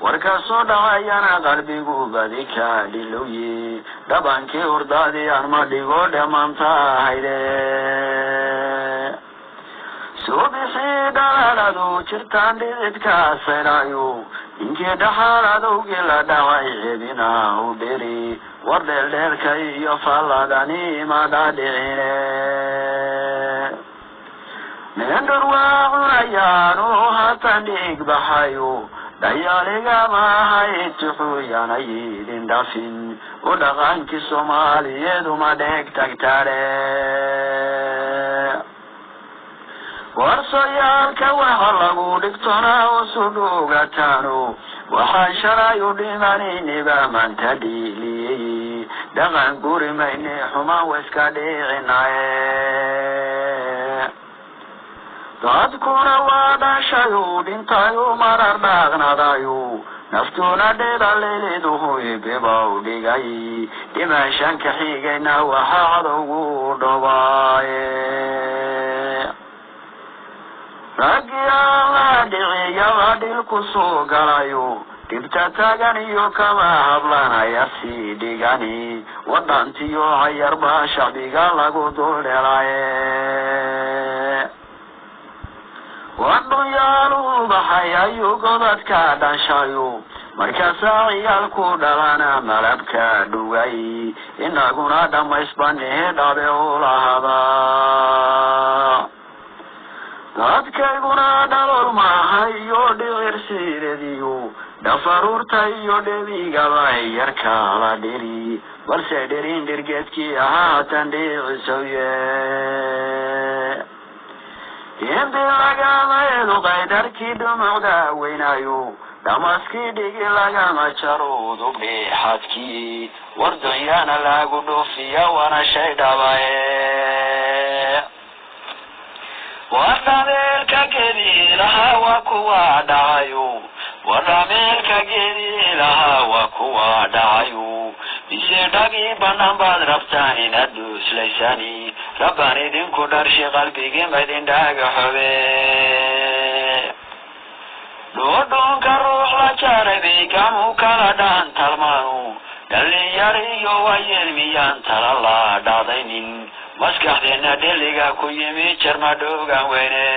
warka soo dhacayana qalbigu badika dhiluyi dhabankii urdaadii aan ma dhigo dhamaanta hayde soo bixii dhalaaladu jirtaan dhididka sayraayo inkii dhaxaaladowgii la dhacay ceebina u dheri war dheeldheerka iyo falladani madadhicine meendhor waa cunayaan oo haatan dhiig baxayo dayaaliga maahay tuxuyana yidin dhafin u dhaqankii soomaaliyeed uma dheeg tagtare warsooyaalka waxa lagu dhigtona usu dhugataano waxaan shalay u dhimanayniba maanta dhiiliyey dhaqan guri mayne xumaan waiska dhicinaye dadkuna waa dhashayo dhintayo marar dhaaqnadayo naftuna dheedaleleeduhoy beba u dhigay dhimashanka xigayna waxa cadowgu dhobaaye raggii alla dhiciyaba dhilku soo galayo dhibta tagan iyo kama hablanaya sii dhigani wadhantiyo cayarbaa shacbiga lagu duldhelaye wadhuyaalu baxayayo godadka dhanshayo markaasaa ciyaalku dhalana malabka dhugay inaguna dhammaysbanee dhabe u lahada dadkayguna dhalol maaha iyo dhicir siiradiyo dhafaruurta iyo dhebigaba yarkala dheri balse dherin dhirgeedkii ahaatan dhicisoye inti lagamaedu qaydarkii dhumucda weynayo dhamaskii dhigi lagama jaro udubdheexadkii wardonyana lagu dhuufiya wana shay dhabaye wardhameelka gediilaha waa kuwa dhacayo wardhameelka gediilaha waa kuwa dhacayo bise dhagii banaan baad rabtaan inaad dhuuslaysani rabbaan idinku dharshay qalbigii maydin dhagaxobe dhoodhoonka ruux la jaarabay gamu kala dhaan talmaanu dhalinyar iyo waayeel miyaan tala la dhacdaynin maskaxdeena dheliga ku yimi jarma dhoogan weyne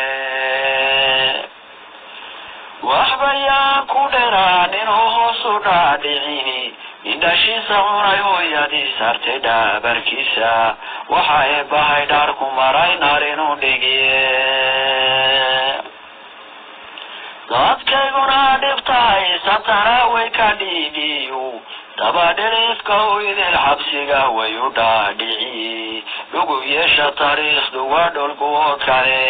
waxbayaan ku dheraanin oo hoos u dhaadhicini indhashiisa cunay hooyadii saartay dhaabarkiisa waxa eebbahay dhaarku maray naarinu dhigiye dadkayguna dhibtahay satana way ka dhiigiyo dabadheriska hoydil xabsiga way u dhaadhiciye lugu yeesha taariikhdu waa dholguoo kale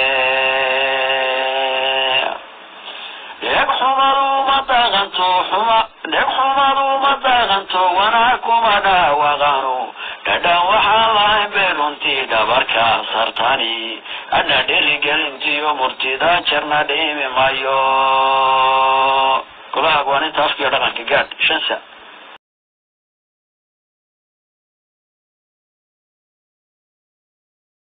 dhegxumadu ma daqanto wanaag kuma dhaawaqano dhadhan waxaan lahayn bay runtii dhabarka sartani adna dheligelintiyo murtida jarna dhiimi mayo golaha waa inta afkiyo dhaqanka gaadh 5 saac